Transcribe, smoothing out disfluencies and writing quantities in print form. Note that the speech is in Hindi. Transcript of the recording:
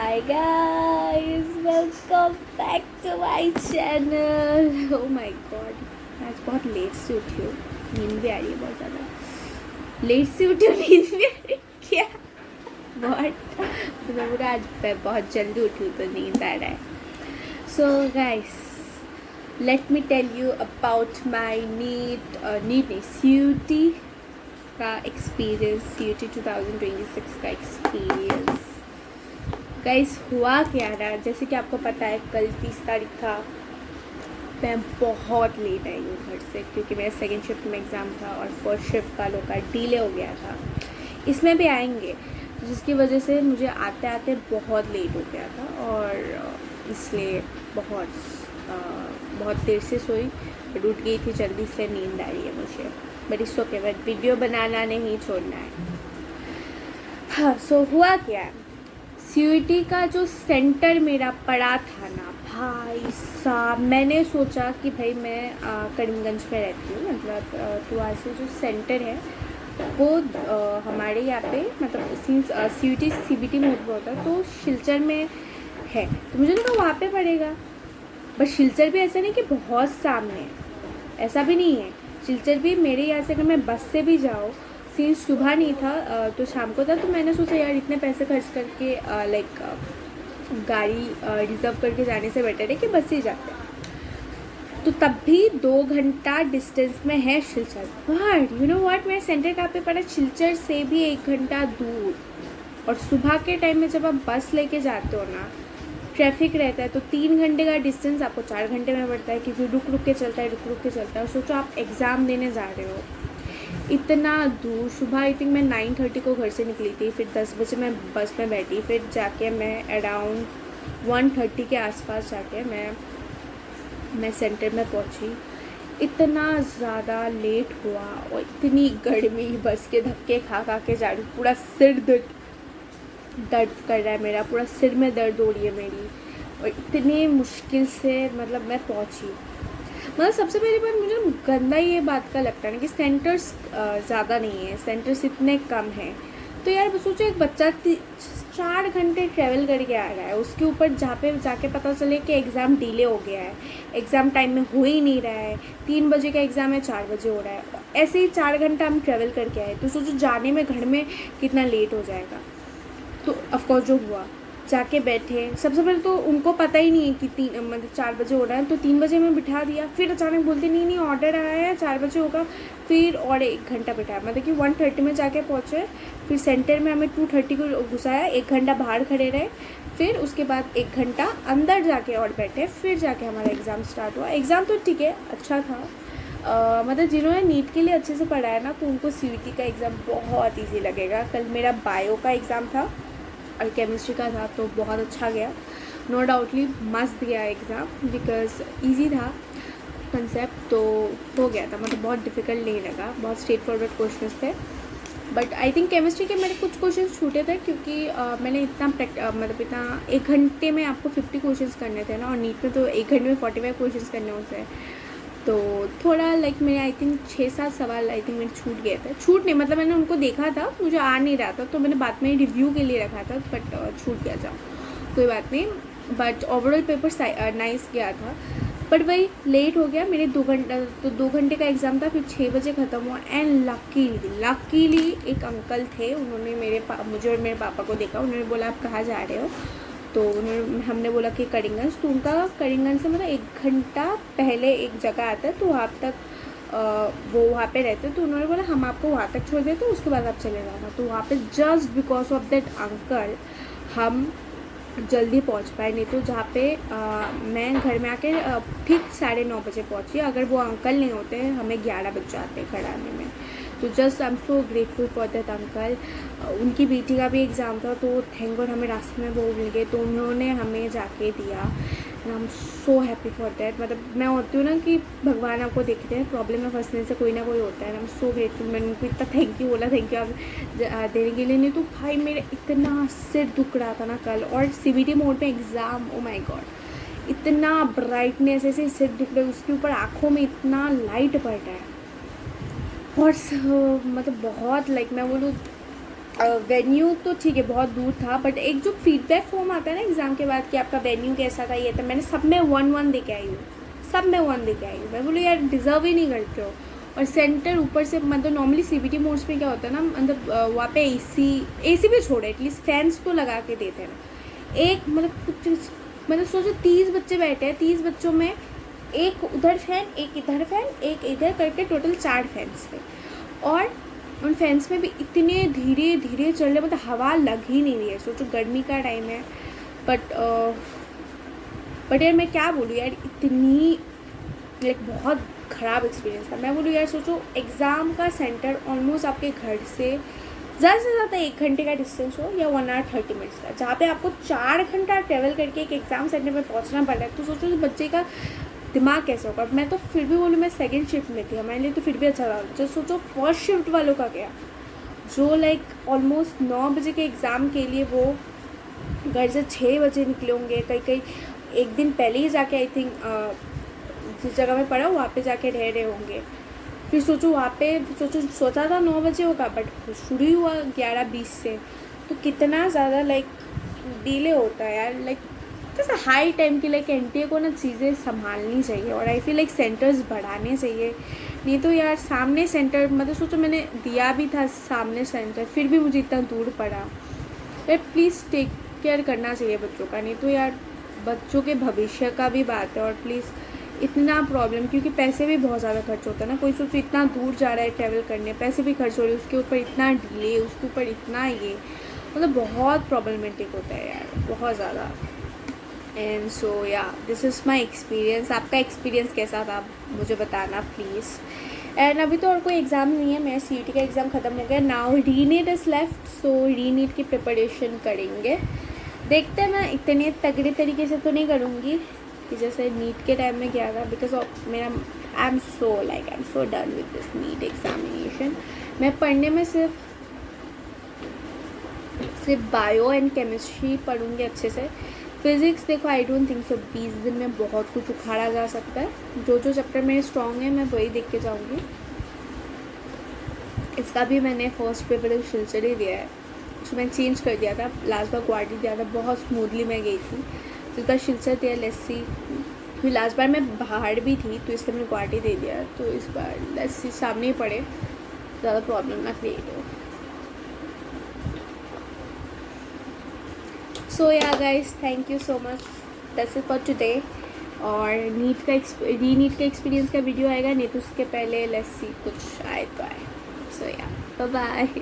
Hi guys, welcome back to my channel. Oh my god, आज बहुत लेट से उठी हूँ, नींद भी आ रही है बहुत ज़्यादा। लेट से उठी हूँ, नींद भी आ रही है क्या? बहुत पूरा आज बहुत जल्दी उठी हूँ तो नींद आ रहा है। So guys, let me tell you about my NEET CUT का एक्सपीरियंस, CUT 2026 का एक्सपीरियंस। गाइस हुआ क्या रहा, जैसे कि आपको पता है कल 30 तारीख था। मैं बहुत लेट आई हूँ घर से क्योंकि मेरा सेकेंड शिफ्ट में एग्ज़ाम था और फर्स्ट शिफ्ट वालों का डिले हो गया था। इसमें भी आएंगे तो जिसकी वजह से मुझे आते आते बहुत लेट हो गया था और इसलिए बहुत देर से सोई, बट उठ गई थी जल्दी से, नींद आ रही है मुझे। But it's okay, but video बनाना नहीं छोड़ना है। हाँ, सो हुआ क्या, CUT का जो सेंटर मेरा पड़ा था ना भाई साहब, मैंने सोचा कि भाई मैं करीमगंज में रहती हूँ, मतलब तो वहाँ से जो सेंटर है वो हमारे यहाँ पे मतलब सिंस CUT CBT मोड में होता है तो शिलचर में है, तो मुझे लगा वहाँ पे पड़ेगा। बट शिलचर भी ऐसा नहीं कि बहुत सामने है, ऐसा भी नहीं है। शिलचर भी मेरे यहाँ से अगर मैं बस से भी जाऊँ, सीन्स सुबह नहीं था तो शाम को था, तो मैंने सोचा यार इतने पैसे खर्च करके लाइक गाड़ी रिज़र्व करके जाने से बेटर है कि बस से ही जाते हैं। तो तब भी 2 घंटा डिस्टेंस में है Silchar. But you know what, मेरा सेंटर कहाँ पे पड़ा, शिलचर से भी 1 घंटा दूर। और सुबह के टाइम में जब आप बस लेके जाते हो ना, ट्रैफिक रहता है, तो 3 घंटे का डिस्टेंस आपको 4 घंटे में पड़ता है क्योंकि रुक रुक के चलता है। और सोचो आप एग्ज़ाम देने जा रहे हो इतना दूर। सुबह आई थिंक मैं 9:30 को घर से निकली थी, फिर 10 बजे मैं बस में बैठी, फिर जाके मैं अराउंड 1:30 के आसपास जाके मैं सेंटर में पहुंची। इतना ज़्यादा लेट हुआ और इतनी गर्मी, बस के धक्के खा के जा रही, पूरा सिर दर्द कर रहा है मेरा, पूरा सिर में दर्द हो रही है मेरी, और इतनी मुश्किल से मतलब मैं पहुंची। मतलब सबसे पहली बात मुझे गंदा ये बात का लगता है ना कि सेंटर्स ज़्यादा नहीं है, सेंटर्स इतने कम हैं। तो यार सोचो एक बच्चा 4 घंटे ट्रैवल करके आ रहा है, उसके ऊपर जहाँ पे जाके पता चले कि एग्ज़ाम डिले हो गया है, एग्ज़ाम टाइम में हो ही नहीं रहा है, 3 बजे का एग्ज़ाम है 4 बजे हो रहा है, ऐसे ही 4 घंटा हम ट्रैवल करके आए, तो सोचो जाने में घर में कितना लेट हो जाएगा। तो ऑफकोर्स जो हुआ, जाके बैठे, सबसे पहले तो उनको पता ही नहीं है कि मतलब 4 बजे हो रहा है, तो 3 बजे में बिठा दिया। फिर अचानक बोलते नहीं ऑर्डर आया है 4 बजे होगा, फिर और 1 घंटा बिठाया, मतलब कि 1:30 में जाके पहुँचे। फिर सेंटर में हमें 2:30 को घुसाया, 1 घंटा बाहर खड़े रहे, फिर उसके बाद 1 घंटा अंदर जाके और बैठे, फिर जाके हमारा एग्ज़ाम स्टार्ट हुआ। एग्ज़ाम तो ठीक है, अच्छा था। मतलब जिन्होंने नीट के लिए अच्छे से पढ़ा है ना, तो उनको CUT का एग्ज़ाम बहुत ईजी लगेगा। कल मेरा बायो का एग्ज़ाम था और केमिस्ट्री का था, तो बहुत अच्छा गया, नो डाउटली मस्त गया एग्ज़ाम, बिकॉज इजी था कंसेप्ट, तो हो गया था, मतलब बहुत डिफ़िकल्ट नहीं लगा, बहुत स्ट्रेट फॉरवर्ड क्वेश्चंस थे। बट आई थिंक केमिस्ट्री के मेरे कुछ क्वेश्चन छूटे थे क्योंकि मैंने इतना मतलब इतना 1 घंटे में आपको 50 क्वेश्चन करने थे ना, और नीट में तो 1 घंटे में 45 क्वेश्चन करने होते हैं, तो थोड़ा लाइक मेरे आई थिंक 6-7 सवाल आई थिंक मेरे छूट गए थे। छूट नहीं, मतलब मैंने उनको देखा था, मुझे आ नहीं रहा था, तो मैंने बाद में रिव्यू के लिए रखा था, बट छूट गया था, कोई बात नहीं। बट ओवरऑल पेपर नाइस गया था, बट वही लेट हो गया मेरे 2 घंटा, तो 2 घंटे का एग्ज़ाम था, फिर 6 बजे ख़त्म हुआ। एंड लकीली एक अंकल थे, उन्होंने मुझे और मेरे पापा को देखा, उन्होंने बोला आप कहाँ जा रहे हो, तो हमने बोला कि करीमगंज, तो उनका करीमगंज से मतलब 1 घंटा पहले एक जगह आता है, तो वहाँ तक वो वहाँ पे रहते, तो उन्होंने बोला हम आपको वहाँ तक छोड़ देते, उसके बाद आप चले जाना। तो वहाँ पे just because of that uncle हम जल्दी पहुँच पाए, नहीं तो जहाँ पे मैं घर में आके ठीक 9:30 बजे पहुँची, अगर वो अंकल नहीं होते हमें 11 बज जाते घर आने में। तो just I am so grateful for that uncle. उनकी बेटी का भी एग्ज़ाम था, तो थैंक गॉड हमें रास्ते में वो मिल गए, तो उन्होंने हमें जाके दिया। आई am so happy for that. मतलब मैं होती हूँ ना कि भगवान आपको देखते हैं, प्रॉब्लम में फंसने से कोई ना कोई होता है। आई एम सो ग्रेटफुल, मैंने उनको इतना थैंक यू बोला, थैंक यू आप देने के लिए। नहीं तो भाई मेरा इतना सिर दुख रहा था ना कल, और CBT मोड में एग्ज़ाम, ओ माई गॉड, इतना ब्राइटनेस ऐसे सिर दुख रहा है, उसके ऊपर आँखों में इतना लाइट पड़ रहा है, और मतलब बहुत लाइक मैं बोलूँ वेन्यू तो ठीक है बहुत दूर था, बट एक जो फीडबैक फॉर्म आता है ना एग्ज़ाम के बाद कि आपका वेन्यू कैसा था, ये था, मैंने सब में 1-1 दे के आई हूँ, सब में 1 दे के आई हूँ। मैं बोलूँ यार डिज़र्व ही नहीं करते हो। और सेंटर ऊपर से मतलब नॉर्मली CBT मोड्स में क्या होता है ना, मतलब वहाँ पे AC भी छोड़े, एटलीस्ट फैंस तो लगा के देते हैं ना। एक मतलब कुछ मतलब सोचो 30 बच्चे बैठे हैं, 30 बच्चों में एक उधर फैन, एक इधर फैन, एक इधर करके टोटल 4 फैंस थे। और उन फैंस में भी इतने धीरे धीरे चल रहे, मतलब हवा लग ही नहीं रही है। सोचो गर्मी का टाइम है, बट यार मैं क्या बोलूँ यार, इतनी लाइक बहुत ख़राब एक्सपीरियंस था। मैं बोलूँ यार सोचो एग्ज़ाम का सेंटर ऑलमोस्ट आपके घर से ज़्यादा से ज़्यादा 1 घंटे का डिस्टेंस हो या 1 आवर 30 मिनट्स का, जहाँ पे आपको 4 घंटा ट्रेवल करके एक एग्ज़ाम सेंटर में पहुँचना पड़ रहा है। तो सोचो कि बच्चे का दिमाग कैसे होगा। मैं तो फिर भी बोलूँ मैं सेकंड शिफ्ट में थी, हमारे लिए तो फिर भी अच्छा था। जो सोचो फर्स्ट शिफ्ट वालों का क्या, जो लाइक ऑलमोस्ट 9 बजे के एग्ज़ाम के लिए वो घर से 6 बजे निकले होंगे, कई एक दिन पहले ही जाके आई थिंक जिस जगह में पढ़ा वहाँ पे जाके रह रहे होंगे। फिर सोचो वहाँ पे सोचा था 9 बजे होगा, बट शुरू ही हुआ 11:20 से। तो कितना ज़्यादा लाइक डिले होता है यार। लाइक जैसे हाई टाइम की लाइक NTA को ना चीज़ें संभालनी चाहिए, और आई फील लाइक सेंटर्स बढ़ाने चाहिए। नहीं तो यार सामने सेंटर, मतलब सोचो मैंने दिया भी था सामने सेंटर, फिर भी मुझे इतना दूर पड़ा। यार प्लीज़ टेक केयर करना चाहिए बच्चों का, नहीं तो यार बच्चों के भविष्य का भी बात है। और प्लीज़ इतना प्रॉब्लम, क्योंकि पैसे भी बहुत ज़्यादा खर्च होता है ना। कोई सोचो इतना दूर जा रहा है ट्रैवल करने, पैसे भी खर्च हो रहे हैं, उसके ऊपर इतना डिले, उसके ऊपर इतना ये, मतलब बहुत प्रॉब्लमेटिक होता है यार, बहुत ज़्यादा। एंड सो या दिस इज़ माई एक्सपीरियंस। आपका एक्सपीरियंस कैसा था मुझे बताना प्लीज़। एंड अभी तो और कोई एग्ज़ाम नहीं है, मेरा CET का एग्ज़ाम ख़त्म हो गया। नाउ रीनीट इज़ लेफ्ट, सो रीनीट की प्रिपरेशन करेंगे। देखते हैं, मैं इतने तगड़े तरीके से तो नहीं करूँगी कि जैसे नीट के टाइम में किया था, बिकॉज ऑफ मेरा I am so done with this NEET examination. मैं पढ़ने में सिर्फ बायो एंड केमिस्ट्री पढ़ूँगी अच्छे से। फिज़िक्स देखो आई डोंट थिंक सो 20 दिन में बहुत कुछ उखाड़ा जा सकता है। जो चैप्टर मेरे स्ट्रॉन्ग है मैं वही देख के जाऊँगी। इसका भी मैंने फर्स्ट पेपर शिलचर ही दिया है, उसको मैंने चेंज कर दिया था। लास्ट बार गुवाहाटी दिया था, बहुत स्मूथली मैं गई थी। तो इस बार शिलचर दिया, लेट्स सी। फिर लास्ट बार मैं बाहर भी थी तो इसलिए मैंने गुवाहाटी दे दिया। तो इस बार लेट्स सी सामने ही पड़े, ज़्यादा प्रॉब्लम ना क्रिएट हो। सो या guys, thank you so much, that's it for today. और नीट का रीनीट का एक्सपीरियंस का वीडियो आएगा, नहीं तो उसके पहले लेट्स सी कुछ आए तो आए। सो या बाय बाय।